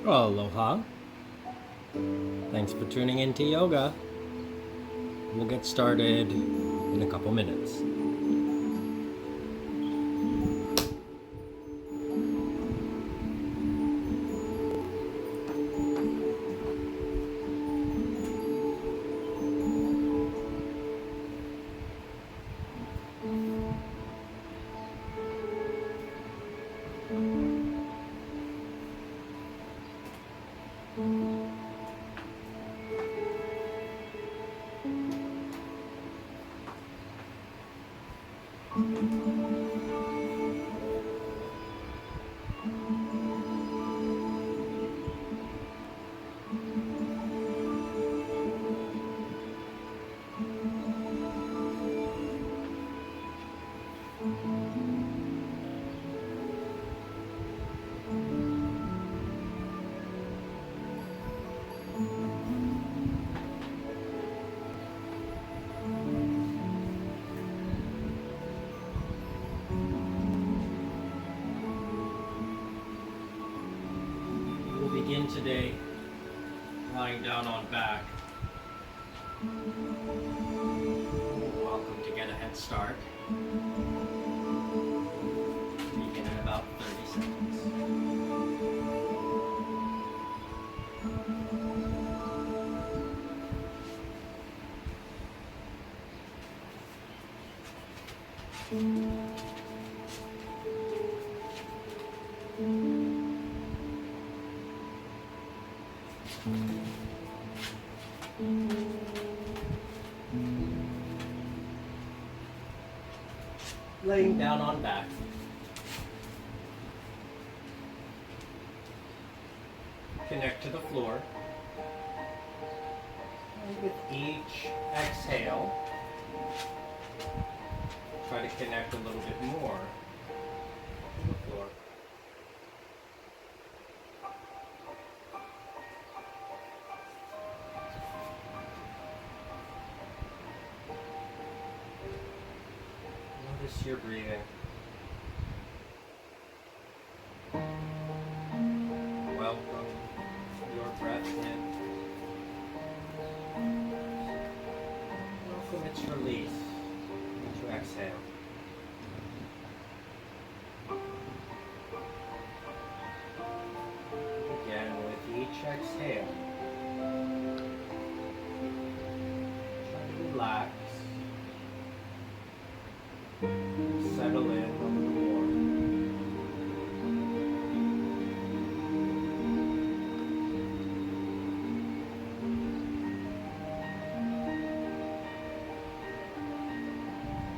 Aloha. Thanks for tuning in to yoga. We'll get started in a couple minutes. We'll begin today lying down on back. You're welcome to get a head start. Begin in about 30 seconds. Laying down on back. Connect to the floor. And with each exhale, try to connect a little bit more to the floor. Notice your breathing. Welcome your breath in. Welcome its release into exhale. Again, with each exhale, try to relax. Settle in a little more.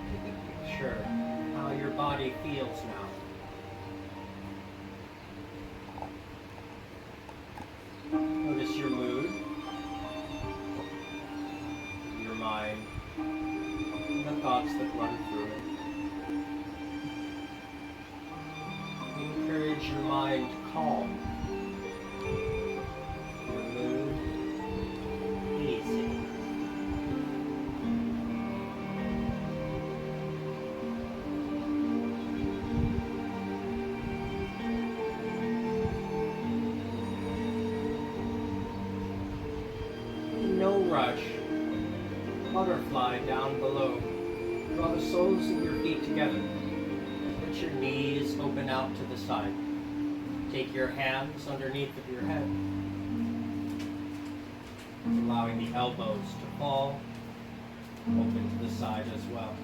Take a picture how your body feels now. Notice your mood, your mind, and the thoughts that run through it. Encourage your mind to calm, your mood easy. No rush. Butterfly down below. Draw the soles of your feet together. Let your knees open out to the side. Take your hands underneath of your head, allowing the elbows to fall open to the side as well.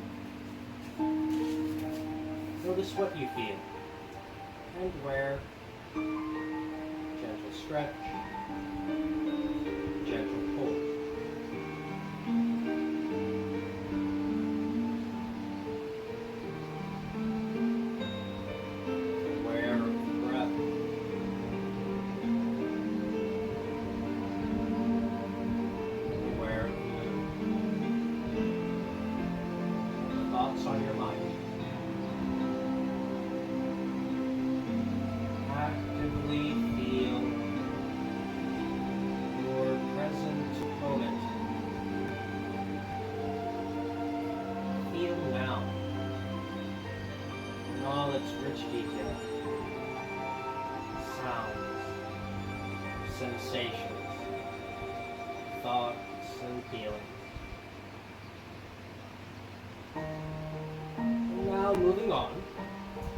Notice what you feel and where. Gentle stretch, gentle pull. On your mind. Actively feel sensations, thoughts, and feelings. And now, moving on,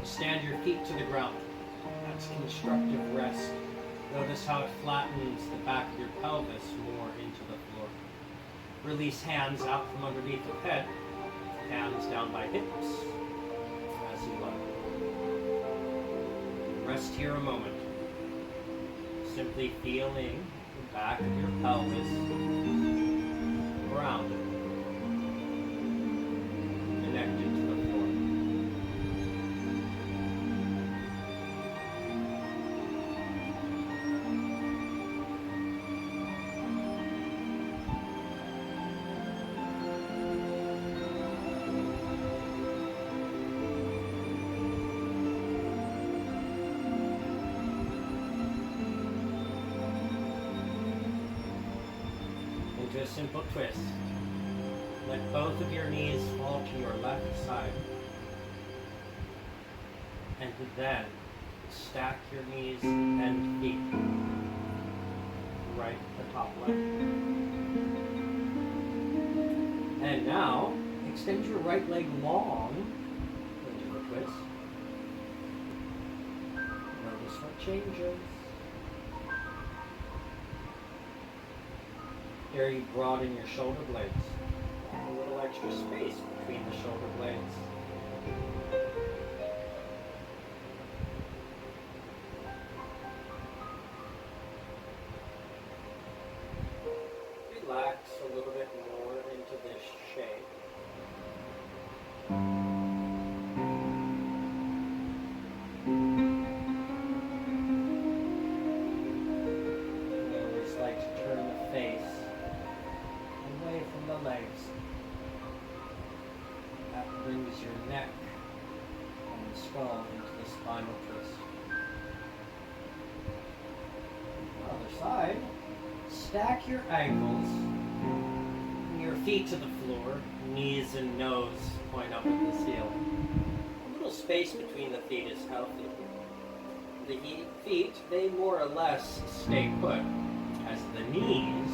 stand your feet to the ground. That's constructive rest. Notice how it flattens the back of your pelvis more into the floor. Release hands out from underneath the head, hands down by hips, as you like. Rest here a moment, simply feeling the back of your pelvis grounded, connected to the floor. Into a simple twist. Let both of your knees fall to your left side. And then stack your knees and feet. Right to top left. And now, extend your right leg long into a twist. Notice what changes. Here you broaden your shoulder blades. A little extra space between the shoulder blades. Relax a little bit more into this shape. I always like to turn the face away from the legs. That brings your neck and the skull into the spinal twist. Other side. Stack your ankles, your feet to the floor, knees and nose point up at the ceiling. A little space between the feet is healthy. The feet, they more or less stay put, as the knees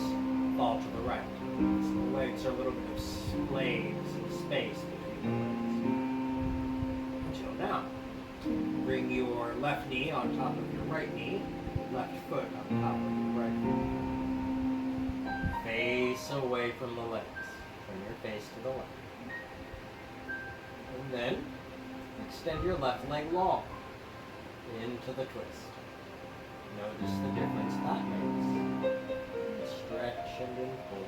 fall to the right. So the legs are a little bit of space between the legs. Until now. Bring your left knee on top of your right knee, left foot on top of your right foot. Face away from the legs. Turn your face to the left. And then extend your left leg long into the twist. Notice the difference that makes. Stretch and then pull.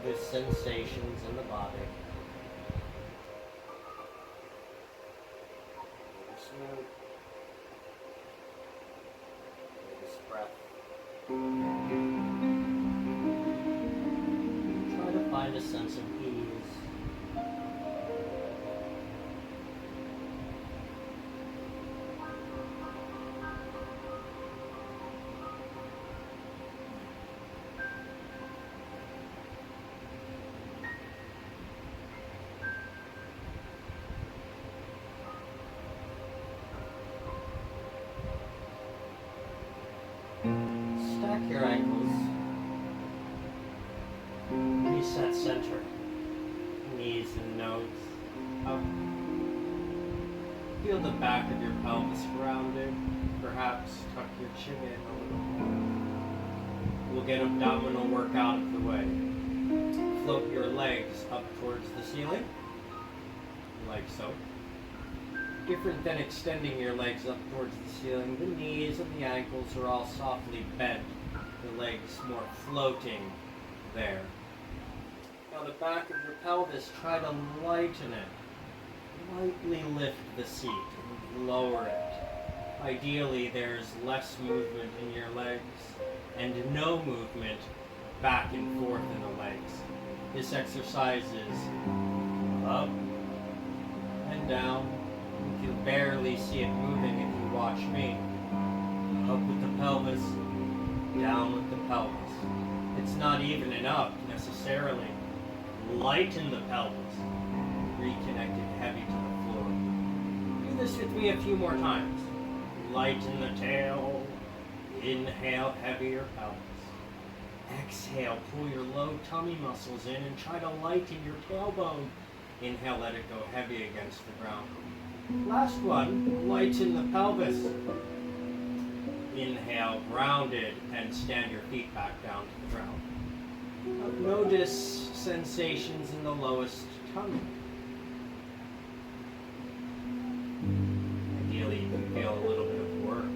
Good sensations in the body. Smooth. This breath. Try to find a sense of ease. Stack your ankles. Reset center. Knees and nose up. Feel the back of your pelvis grounded. Perhaps tuck your chin in a little more. We'll get abdominal work out of the way. Float your legs up towards the ceiling, like so. Different than extending your legs up towards the ceiling, the knees and the ankles are all softly bent, the legs more floating there. Now the back of your pelvis, try to lighten it. Lightly lift the seat and lower it. Ideally, there's less movement in your legs and no movement back and forth in the legs. This exercise is up and down. You can barely see it moving if you watch me. Up with the pelvis, down with the pelvis. It's not even an up necessarily. Lighten the pelvis. Reconnect it heavy to the floor. Do this with me a few more times. Lighten the tail, Inhale, heavier pelvis. Exhale, pull your low tummy muscles in and try to lighten your tailbone. Inhale, let it go heavy against the ground. Last one, lighten the pelvis. Inhale, grounded, and stand your feet back down to the ground. Now, notice sensations in the lowest tummy. Ideally, you can feel a little bit of work,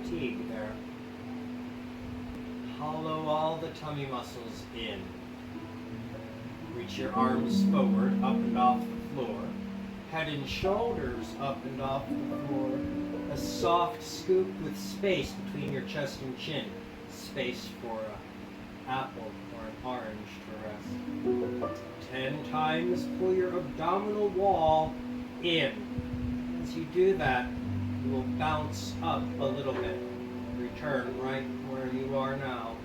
fatigue there. Hollow all the tummy muscles in. Reach your arms forward, up and off the floor. Head and shoulders up and off the floor. A soft scoop with space between your chest and chin. Space for an apple or an orange to rest. 10 times pull your abdominal wall in. As you do that, you will bounce up a little bit. Return right where you are now.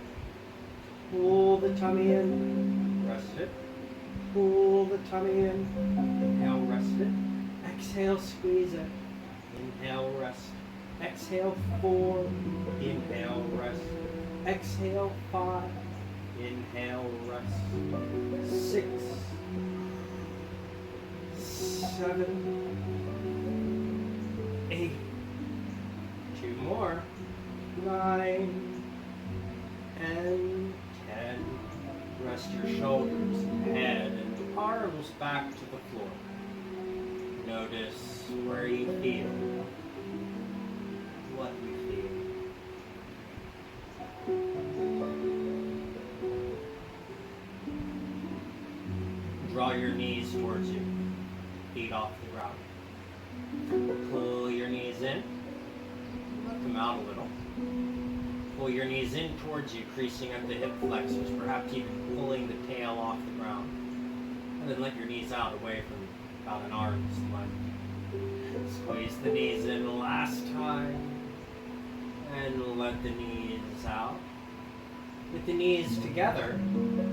Pull the tummy in, rest it. Pull the tummy in, inhale, rest it. Exhale, squeeze it. Inhale, rest. Exhale, 4. Inhale, rest. Exhale, 5. Inhale, rest. 6, 7, 8. 2 more. 9 and 10. Rest your shoulders, head, and arms back to the floor. Notice where you feel, what you feel. Draw your knees towards you, feet off the ground. Pull your knees in, let them out a little. Pull your knees in towards you, creasing at the hip flexors, perhaps even pulling the tail off the ground. And then let your knees out away from about an arm's length. Squeeze the knees in last time. And let the knees out. With the knees together,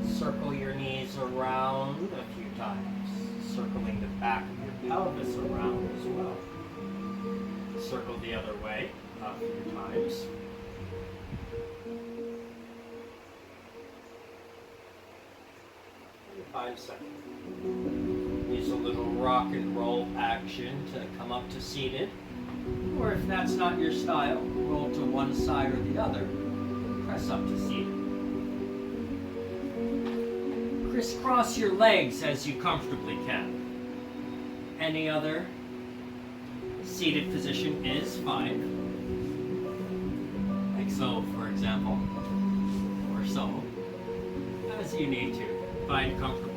circle your knees around a few times, circling the back of your pelvis around as well. Circle the other way a few times. 5 seconds. Use a little rock and roll action to come up to seated. Or if that's not your style, roll to one side or the other. Press up to seated. Crisscross your legs as you comfortably can. Any other seated position is fine. Like so, for example. Or so. As you need to. Find comfortable.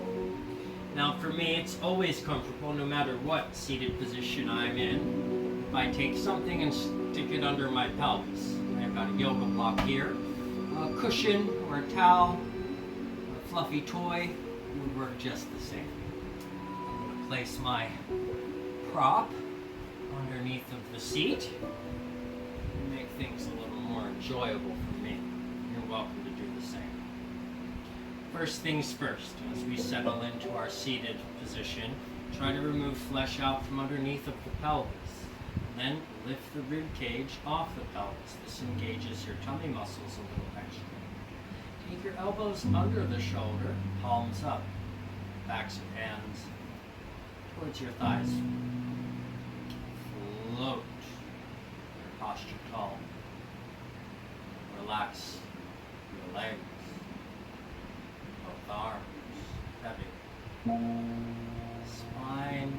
Now for me, it's always comfortable no matter what seated position I'm in. If I take something and stick it under my pelvis. I've got a yoga block here. A cushion or a towel, a fluffy toy would work just the same. I'm going to place my prop underneath of the seat and make things a little more enjoyable for me. You're welcome to do the same. First things first, as we settle into our seated position, try to remove flesh out from underneath of the pelvis. Then lift the rib cage off the pelvis. This engages your tummy muscles a little extra. Take your elbows under the shoulder, palms up, backs of hands towards your thighs. Float your posture tall. Relax your legs. Both arms heavy. Spine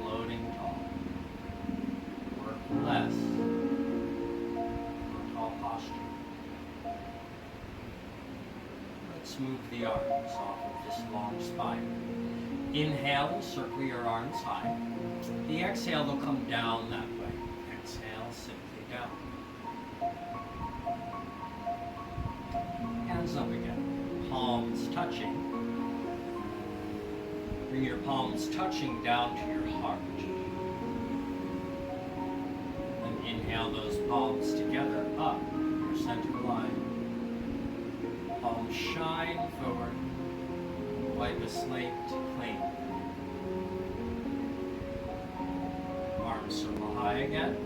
floating tall. Work less. For tall posture. Let's move the arms off of this long spine. Inhale and circle your arms high. The exhale, they'll come down that way. Exhale, simply down. Hands up again. Palms touching. Bring your palms touching down to your heart. And inhale those palms together up your center line. Palms shine forward. Wipe a slate clean. Arms circle high again.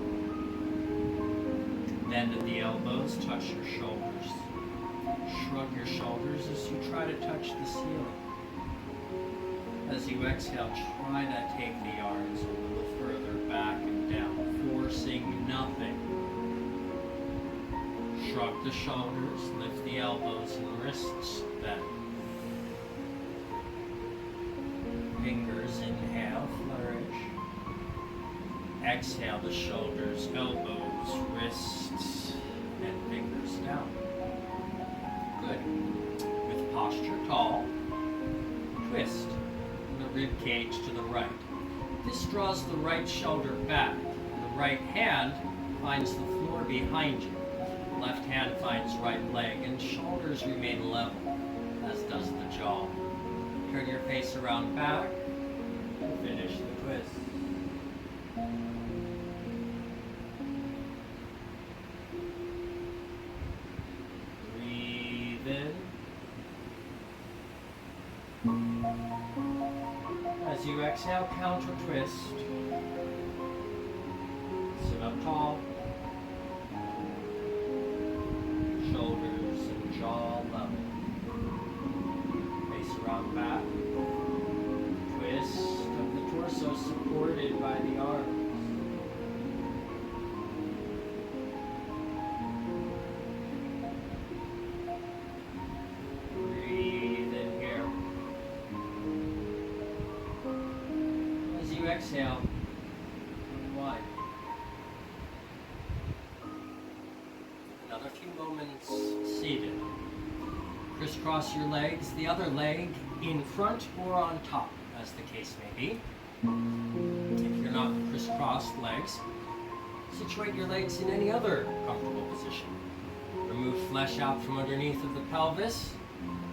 Bend at the elbows, touch your shoulders. Shrug your shoulders as you try to touch the ceiling. As you exhale, try to take the arms a little further back and down, forcing nothing. Shrug the shoulders, lift the elbows and wrists bend. Fingers, inhale, flourish. Exhale, the shoulders, elbows, wrists, and fingers down. Good. With posture tall, twist the rib cage to the right. This draws the right shoulder back. The right hand finds the floor behind you. Left hand finds right leg, and shoulders remain level, as does the jaw. Turn your face around back, and finish the twist. Breathe in. As you exhale, counter twist. Sit up tall. Shoulders and jaw level. Face around back. Twist of the torso supported by the arms. Breathe in here. As you exhale, wide. Another few moments seated. Crisscross your legs, the other leg in front or on top, as the case may be. If you're not crisscrossed legs, situate your legs in any other comfortable position. Remove flesh out from underneath of the pelvis.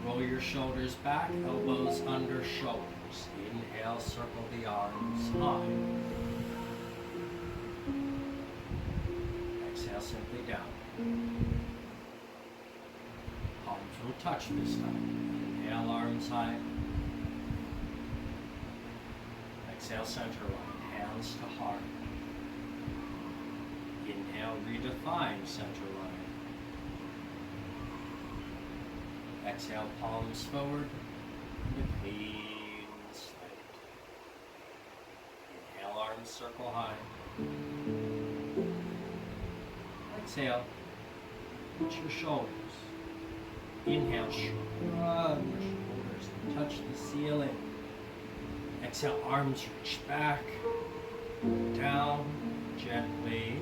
Roll your shoulders back, elbows under shoulders. Inhale, circle the arms high. Exhale, simply down. Palms will touch this time. Inhale, arms high. Exhale, center line, hands to heart. Inhale, redefine center line. Exhale, palms forward, with clean slate. Inhale, arms circle high. Exhale, reach your shoulders. Inhale, shrug your shoulders and touch the ceiling. Exhale, arms reach back, down, gently.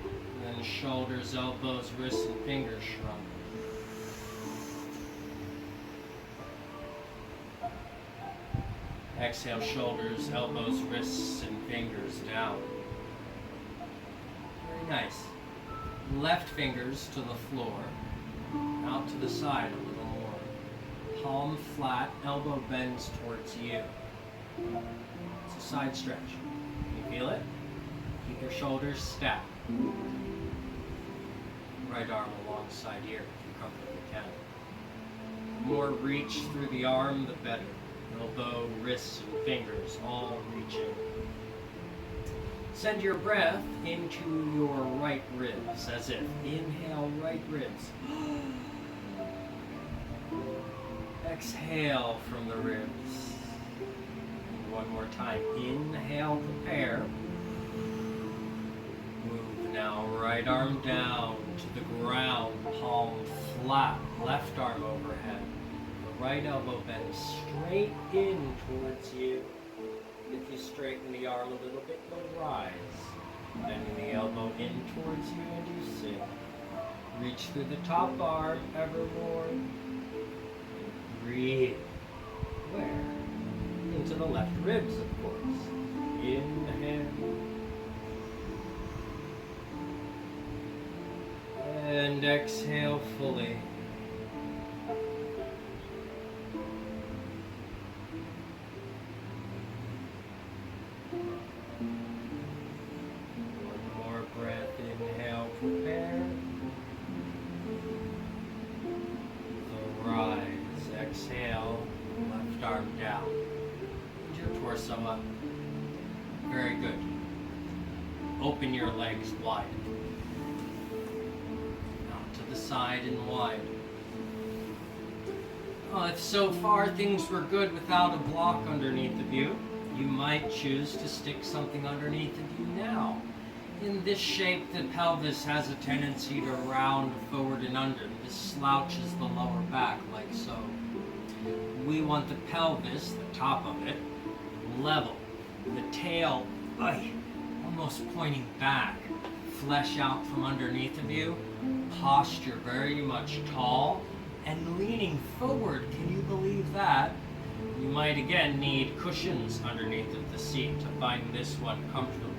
And then shoulders, elbows, wrists, and fingers shrug. Exhale, shoulders, elbows, wrists, and fingers down. Very nice. Left fingers to the floor, out to the side a little more. Palm flat, elbow bends towards you. It's a side stretch. Can you feel it? Keep your shoulders stacked. Right arm alongside ear if you comfortably can. The more reach through the arm, the better. Elbow, wrists, and fingers all reaching. Send your breath into your right ribs, as if. Inhale, right ribs. Exhale from the ribs. And one more time. Inhale, prepare. Move now, right arm down to the ground, palm flat, left arm overhead. The right elbow bends straight in towards you. If you straighten the arm a little bit, you'll rise. Bending the elbow in towards you and you sink. Reach through the top arm, evermore. Breathe. Where? Into the left ribs, of course. Inhale. And exhale fully. Very good. Open your legs wide. the side and wide. If so far things were good without a block underneath of you, you might choose to stick something underneath of you now. In this shape, the pelvis has a tendency to round forward and under. This slouches the lower back like so. We want the pelvis, the top of it, level. The tail, almost pointing back. Flesh out from underneath of you. Posture very much tall and leaning forward. Can you believe that? You might again need cushions underneath of the seat to find this one comfortably.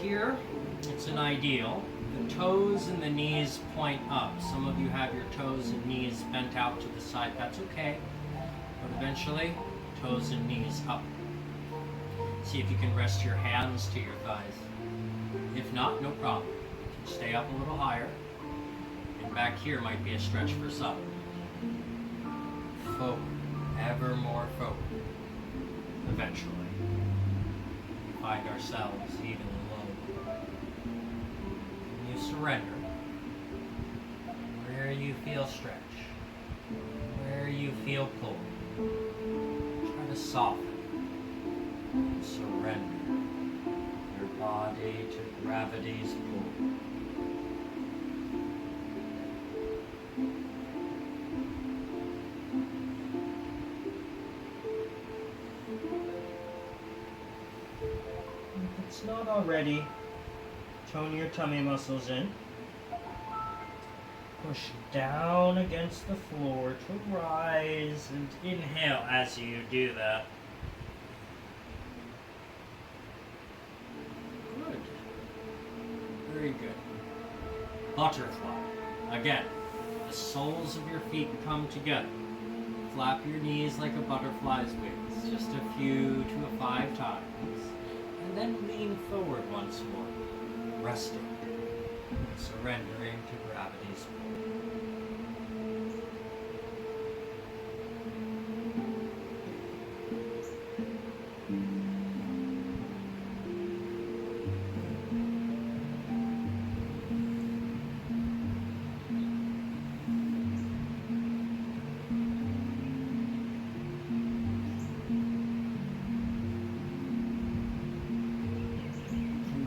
Here, it's an ideal. The toes and the knees point up. Some of you have your toes and knees bent out to the side. That's okay. But eventually, toes and knees up. See if you can rest your hands to your thighs. If not, no problem. You can stay up a little higher. And back here might be a stretch for some. Forward. Ever more forward. Eventually, we find ourselves even lower. And you surrender where you feel stretch, where you feel pull. Try to soften, surrender your body to gravity's pull. If it's not already, tone your tummy muscles in. Push down against the floor to rise and inhale as you do that. Good. Very good. Butterfly. Again, the soles of your feet come together. Flap your knees like a butterfly's wings, just a few to 5 times. And then lean forward once more, resting, surrendering to gravity's pull.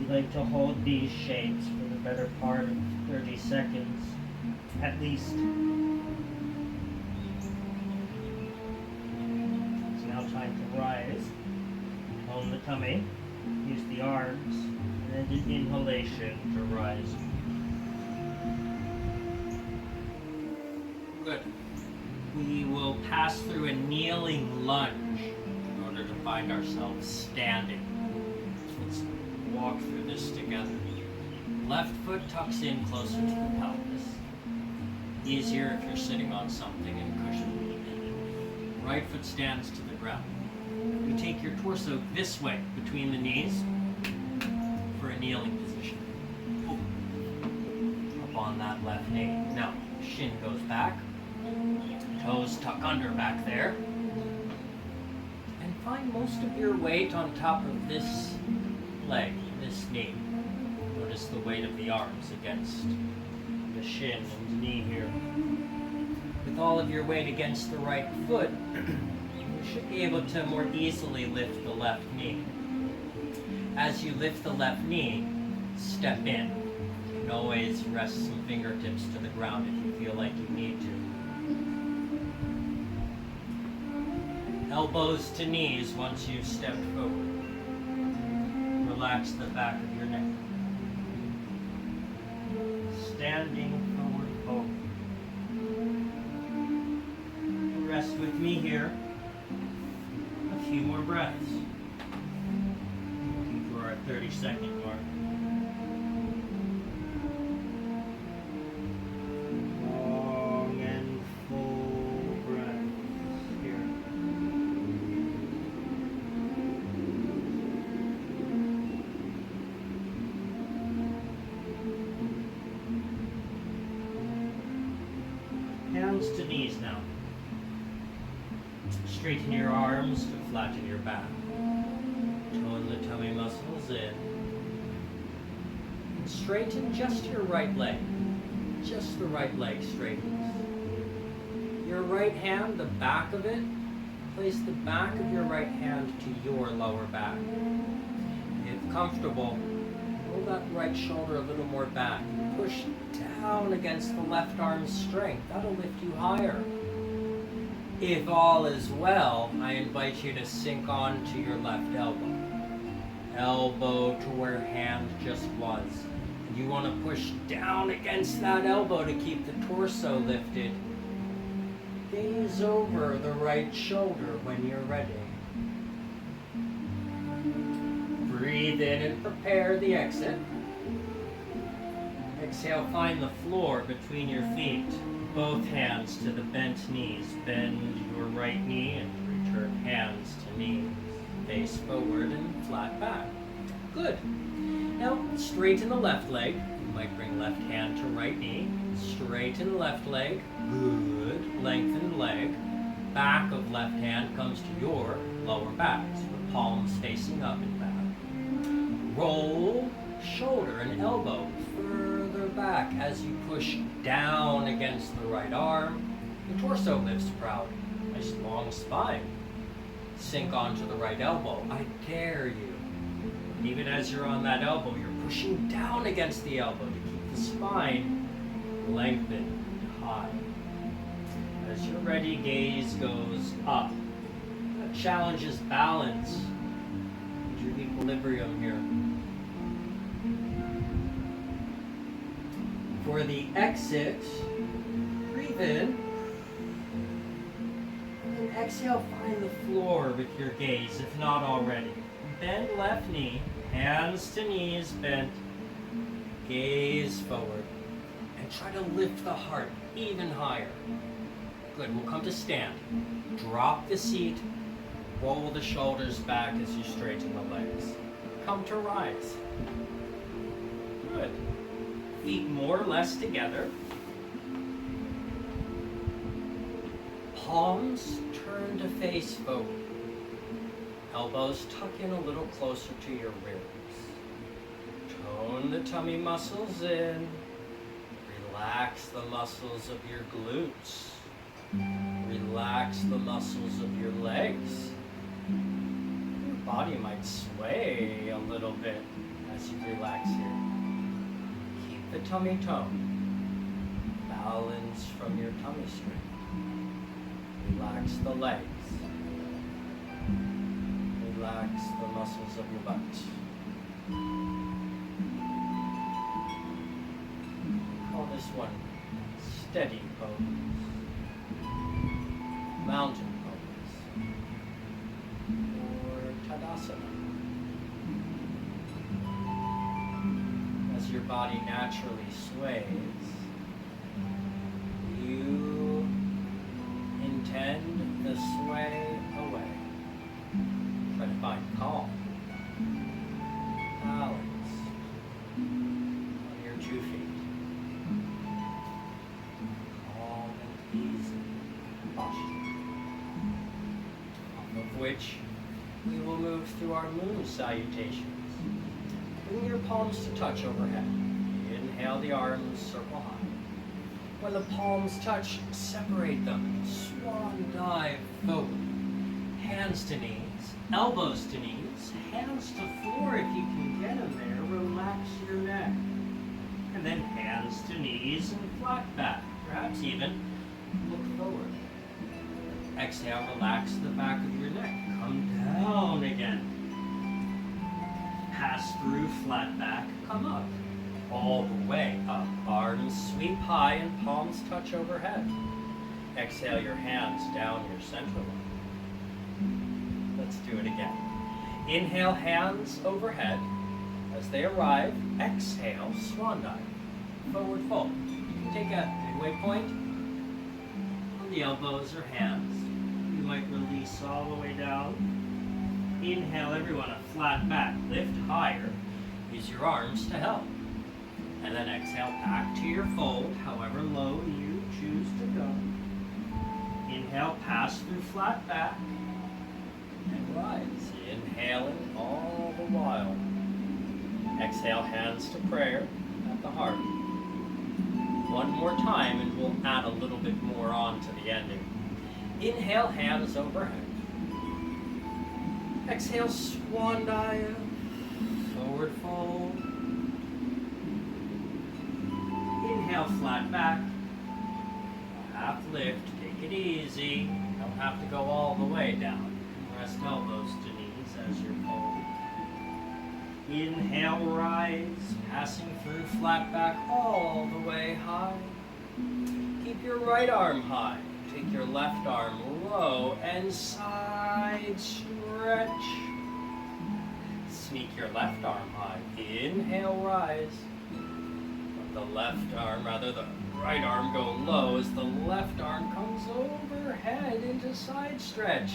Like to hold these shapes for the better part of 30 seconds, at least. It's now time to rise. Hold the tummy, use the arms, and an inhalation to rise. Good. We will pass through a kneeling lunge in order to find ourselves standing. Let's walk through this together. Left foot tucks in closer to the pelvis. Easier if you're sitting on something and cushioned. Right foot stands to the ground. You take your torso this way between the knees for a kneeling position. Up on that left knee. Now, shin goes back. Toes tuck under back there. And find most of your weight on top of this leg, this knee. Notice the weight of the arms against the shin and knee here. With all of your weight against the right foot, you should be able to more easily lift the left knee. As you lift the left knee, step in. You can always rest some fingertips to the ground if you feel like you need to. Elbows to knees once you've stepped forward. Relax the back of your neck. Standing forward. Rest with me here. A few more breaths. Looking for our 30-second mark. Long and full breaths here. Hands to knees now. Straighten your arms to flatten your back. Tone the tummy muscles in. And straighten just your right leg. just the right leg straightens. Your right hand, the back of it, place the back of your right hand to your lower back. If comfortable, roll that right shoulder a little more back. Push down against the left arm's strength. That'll lift you higher. If all is well, I invite you to sink onto your left elbow. Elbow to where hand just was. And you want to push down against that elbow to keep the torso lifted. Gaze over the right shoulder when you're ready. Breathe in and prepare the exit. Exhale, find the floor between your feet. Both hands to the bent knees. Bend your right knee and return hands to knees. Face forward and flat back. Good. Now straighten the left leg. You might bring left hand to right knee. Straighten left leg. Good. Lengthen leg. Back of left hand comes to your lower back. So the palms facing up and back. Roll shoulder and elbow further back as you push down against the right arm. The torso lifts proud. Nice long spine. Sink onto the right elbow. I dare you. Even as you're on that elbow, you're pushing down against the elbow to keep the spine lengthened and high. As you're ready, gaze goes up. That challenges balance and your equilibrium here. For the exit, breathe in. And exhale, find the floor with your gaze, if not already. Bend left knee, hands to knees bent. Gaze forward. And try to lift the heart even higher. Good, we'll come to stand. Drop the seat. Roll the shoulders back as you straighten the legs. Come to rise. Good. Feet more or less together. Palms turn to face forward. Elbows tuck in a little closer to your ribs. Tone the tummy muscles in. Relax the muscles of your glutes. Relax the muscles of your legs. Your body might sway a little bit as you relax here. Keep the tummy tone. Balance from your tummy strength. Relax the legs. Relax the muscles of your butt. Call this one steady pose. Mountain pose. Or Tadasana. As your body naturally sways, you intend the sway away. Try to find calm, balance on your 2 feet. Calm and easy posture. Off of which we will move through our moon salutations. Bring your palms to touch overhead. Inhale, the arms circle high. When the palms touch, separate them. Swan dive forward. Hands to knees. Elbows to knees, hands to floor if you can get them there. Relax your neck. And then hands to knees and flat back. Perhaps even look forward. Exhale, relax the back of your neck. Come down again. Pass through flat back, come up. All the way up. Arms sweep high and palms touch overhead. Exhale your hands down your central line. Let's do it again. Inhale, hands overhead. As they arrive, exhale, swan dive. Forward fold. You can take a midway point on the elbows or hands. You might release all the way down. Inhale, everyone, a flat back. Lift higher. Use your arms to help. And then exhale, back to your fold, however low you choose to go. Inhale, pass through flat back. And rise, inhaling all the while. Exhale, hands to prayer at the heart. one more time and we'll add a little bit more on to the ending. Inhale, hands overhead. Exhale, swan dive, forward fold. Inhale, flat back. Half lift, take it easy. Don't have to go all the way down. Rest elbows to knees as you fold. Inhale, rise, passing through flat back all the way high. Keep your right arm high. Take your left arm low and side stretch. Sneak your left arm high. Inhale, rise. Let the left arm, the right arm go low as the left arm comes overhead into side stretch.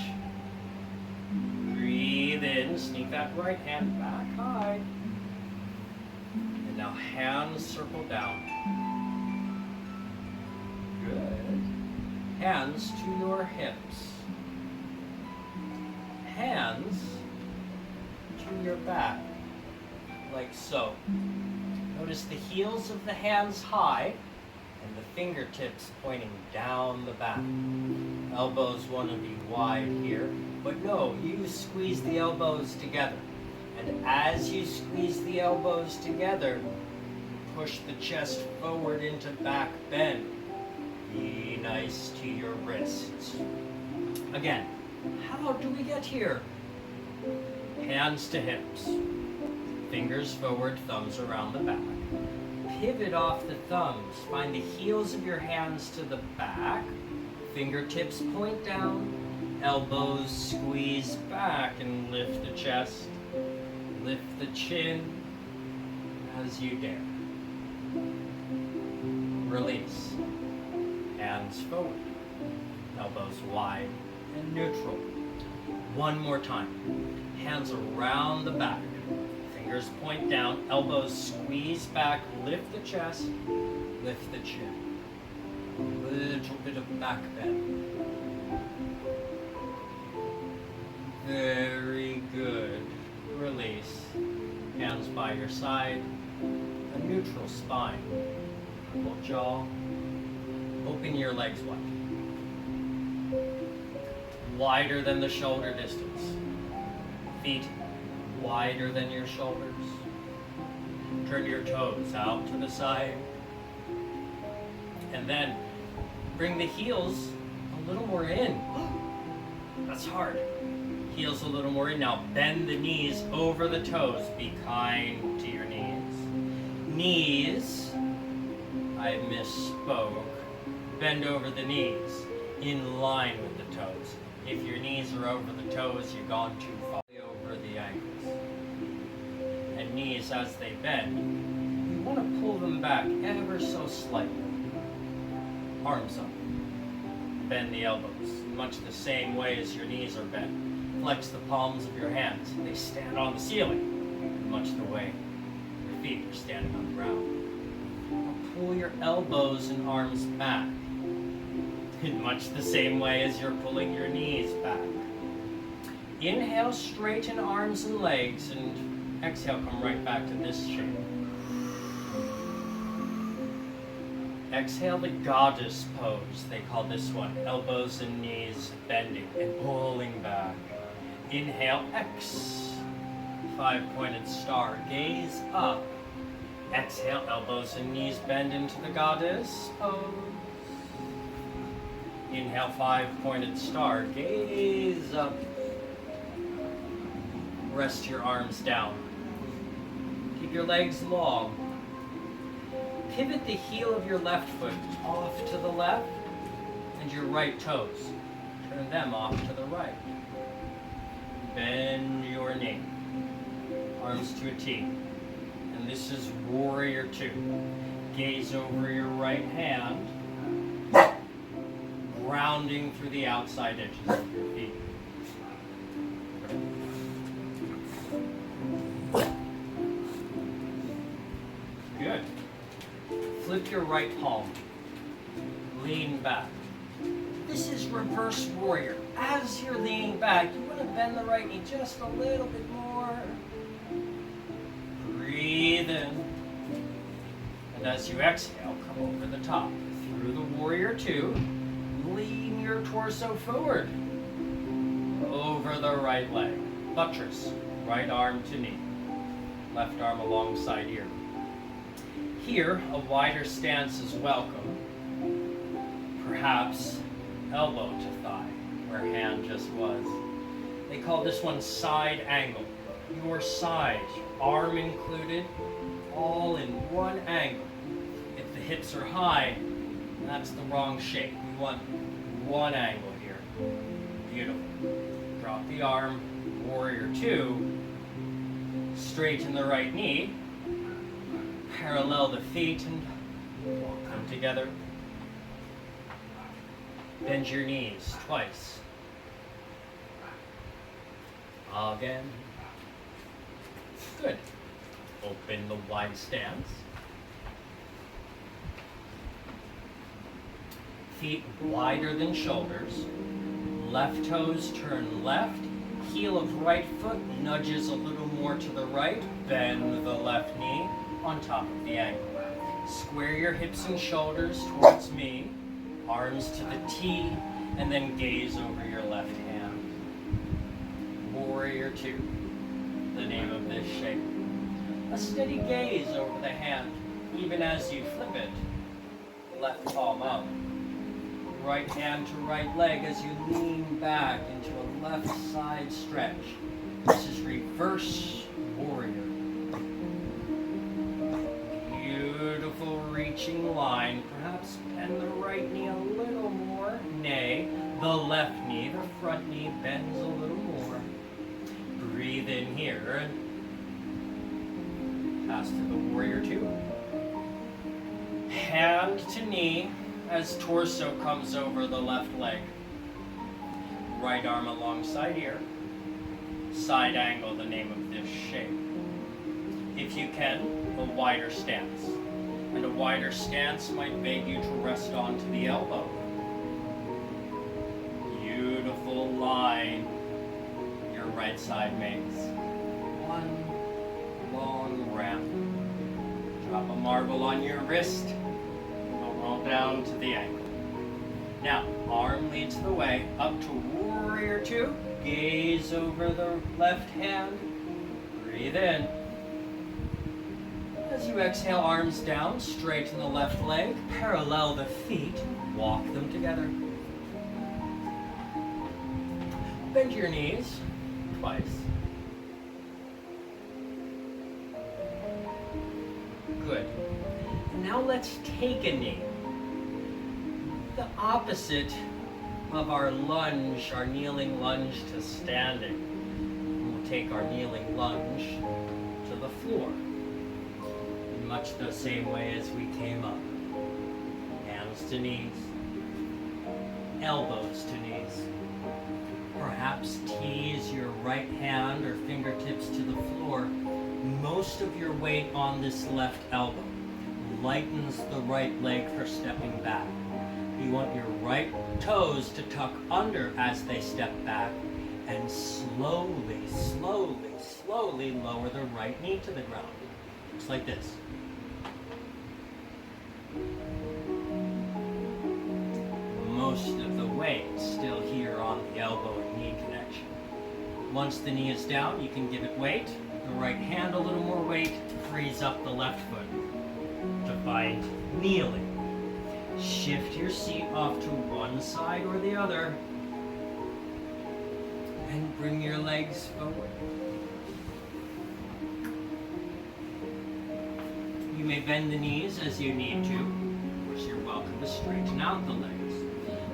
Breathe in, sneak that right hand back high. And now hands circle down. Good. Hands to your hips. Hands to your back, like so. Notice the heels of the hands high and the fingertips pointing down the back. Elbows want to be wide here, but no, you squeeze the elbows together. And as you squeeze the elbows together, push the chest forward into back bend. Be nice to your wrists. Again, how do we get here? Hands to hips. Fingers forward, thumbs around the back. Pivot off the thumbs. Find the heels of your hands to the back. Fingertips point down. Elbows squeeze back and lift the chest. Lift the chin as you dare. Release. Hands forward. Elbows wide and neutral. One more time. Hands around the back. Fingers point down, elbows squeeze back, lift the chest, lift the chin. A little bit of back bend. Very good. Release. Hands by your side. A neutral spine. Double jaw. Open your legs wide. Wider than the shoulder distance. Feet wider than your shoulders. Turn your toes out to the side. And then bring the heels a little more in. That's hard. Heels a little more in. Now bend the knees over the toes. Be kind to your knees. Knees, I misspoke. Bend over the knees in line with the toes. If your knees are over the toes, you've gone too far. Over the ankles. And knees as they bend, you want to pull them back ever so slightly. Arms up. Bend the elbows, much the same way as your knees are bent. Flex the palms of your hands. They stand on the ceiling, much the way your feet are standing on the ground. Now pull your elbows and arms back, in much the same way as you're pulling your knees back. Inhale, straighten arms and legs, and exhale, come right back to this shape. Exhale the goddess pose, they call this one. Elbows and knees bending and pulling back. Inhale, X. 5-pointed star, gaze up. Exhale, elbows and knees bend into the goddess pose. Inhale, 5-pointed star, gaze up. Rest your arms down. Keep your legs long. Pivot the heel of your left foot off to the left and your right toes. Turn them off to the right. Bend your knee. Arms to a T. And this is Warrior 2. Gaze over your right hand. Grounding through the outside edges of your feet. Good. Flip your right palm. Lean back. This is reverse warrior. As you're leaning back, you want to bend the right knee just a little bit more. Breathe in. And as you exhale, come over the top. Through the warrior two, lean your torso forward. Over the right leg. Buttress, right arm to knee. Left arm alongside ear. Here, a wider stance is welcome. Perhaps elbow to thigh, where hand just was. They call this one side angle. Your side, arm included, all in one angle. If the hips are high, that's the wrong shape. We want one angle here. Beautiful. Drop the arm, warrior two. Straighten the right knee. Parallel the feet and walk them together. Bend your knees twice. Again. Good. Open the wide stance. Feet wider than shoulders. Left toes turn left. Heel of right foot nudges a little more to the right. Bend the left knee on top of the ankle. Square your hips and shoulders towards me. Arms to the T, and then gaze over your left hand. Warrior two, the name of this shape. A steady gaze over the hand, even as you flip it. Left palm up. Right hand to right leg as you lean back into a left side stretch. This is reverse warrior. Beautiful reaching line. Perhaps bend the right knee a little more. Nay, the left knee, the front knee bends a little more. Breathe in here and pass to the warrior two. Hand to knee as torso comes over the left leg. Right arm alongside ear. Side angle, the name of this shape. If you can, a wider stance. And a wider stance might beg you to rest onto the elbow. Beautiful line your right side makes. One long ramp. Drop a marble on your wrist. Roll down to the ankle. Now, arm leads the way up to warrior two. Gaze over the left hand. Breathe in. As you exhale, arms down, straighten the left leg, parallel the feet, walk them together. Bend your knees twice. Good. Now let's take a knee. The opposite of our lunge, our kneeling lunge to standing. We'll take our kneeling lunge to the floor. In much the same way as we came up. Hands to knees. Elbows to knees. Perhaps tease your right hand or fingertips to the floor. Most of your weight on this left elbow. Lightens the right leg for stepping back. You want your right toes to tuck under as they step back and slowly, slowly, slowly lower the right knee to the ground. Just like this. Most of the weight still here on the elbow and knee connection. Once the knee is down, you can give it weight. The right hand a little more weight frees up the left foot to find kneeling. Shift your seat off to one side or the other and bring your legs forward. You may bend the knees as you need to. Of course, you're welcome to straighten out the legs.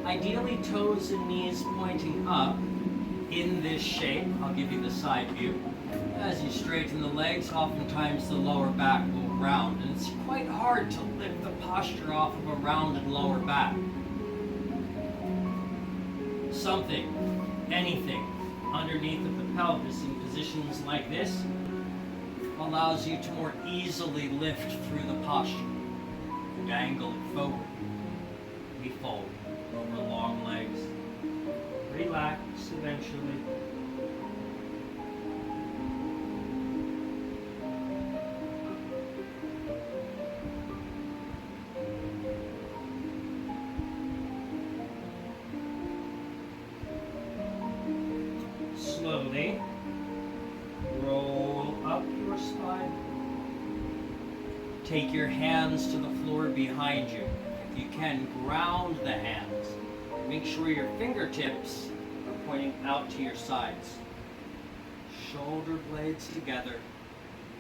Ideally, toes and knees pointing up in this shape. I'll give you the side view. As you straighten the legs, oftentimes the lower back will round, and it's quite hard to lift the posture off of a rounded lower back. Something, anything, underneath of the pelvis in positions like this allows you to more easily lift through the posture. And angle it forward. We fold over long legs. Relax eventually. Take your hands to the floor behind you. If you can, ground the hands. Make sure your fingertips are pointing out to your sides. Shoulder blades together,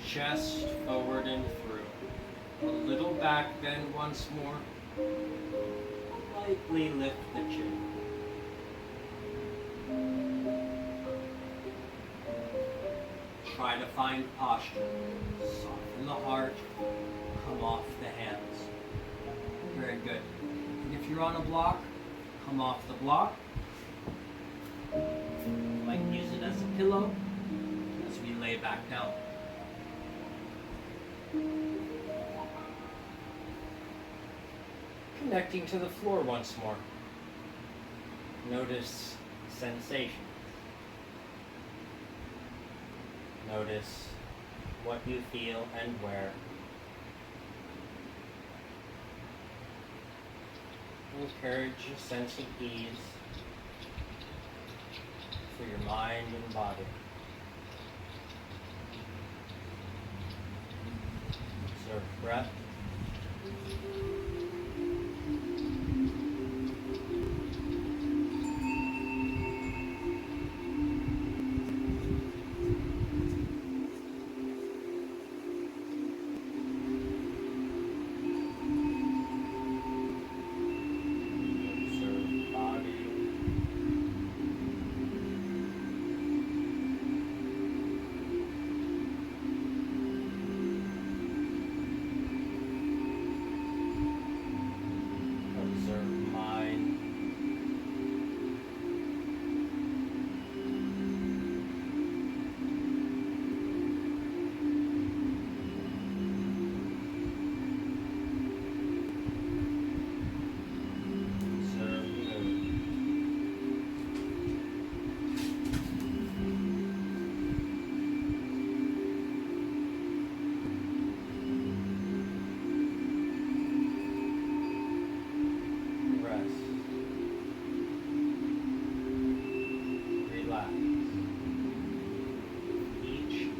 chest forward and through. A little back bend once more. Lightly lift the chin. Try to find posture. Soften the heart. Come off the hands. Very good. And if you're on a block, come off the block. You might use it as a pillow as we lay back down. Connecting to the floor once more. Notice sensation. Notice what you feel and where. Encourage a sense of ease for your mind and body. Observe breath.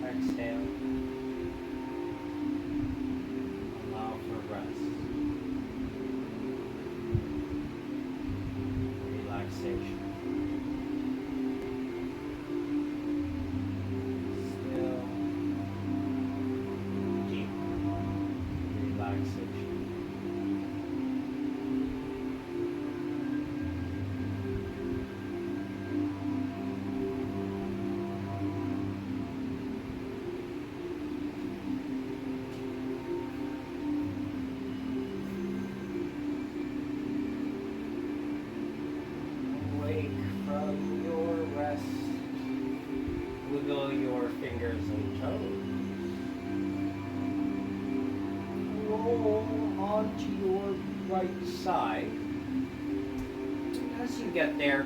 Exhale. Allow for rest. Relaxation. Still. Deep. Relaxation. Wiggle your fingers and toes. Roll onto your right side. As you get there,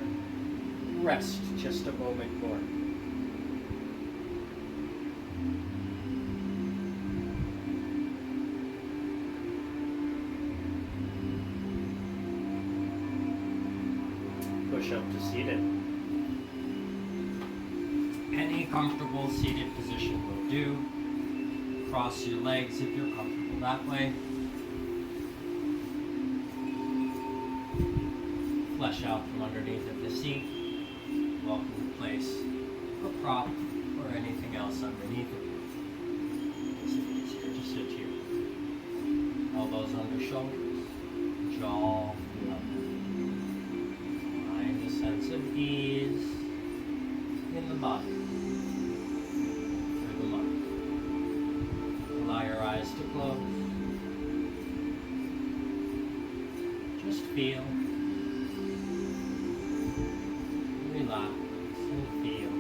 rest just a moment more. Push up to seated. Any comfortable seated position will do. Cross your legs if you're comfortable that way. Flesh out from underneath of the seat. Welcome to place a prop or anything else underneath of you. It's easier to sit here. Elbows under shoulders. Jaw level. Find a sense of ease in the body. Allow your eyes to close. Just feel, relax, and feel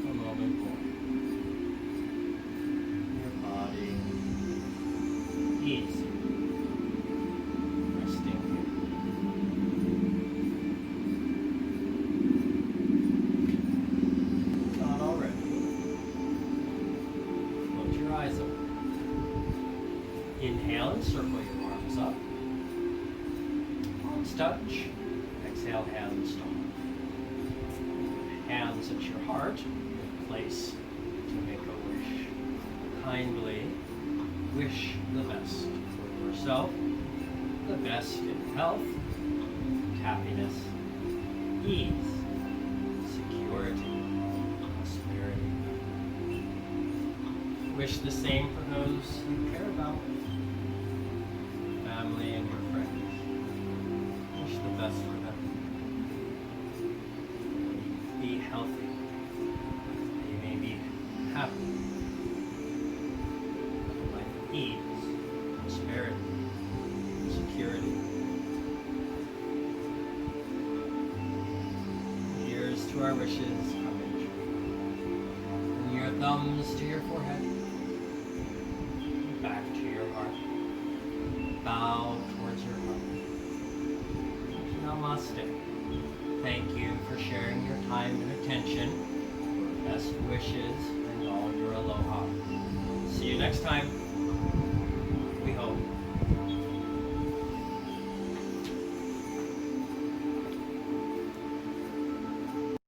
a moment more. Your body easy, resting here. Not already. Eyes open. Inhale and circle your arms up. Arms touch. Exhale, hands stop. Hands at your heart. Place to make a wish. kindly wish the best for yourself, the best in health, happiness, ease, security, prosperity. Wish the same for those you care about, family and your friends. Wish the best for them. Be healthy. They may be happy. Life ease, prosperity, security. Ears to our wishes, come in true. From your thumbs to your forehead, back to your heart. Bow towards your heart. Namaste. Thank you for sharing your time and attention. Best wishes and all your aloha. See you next time. We hope.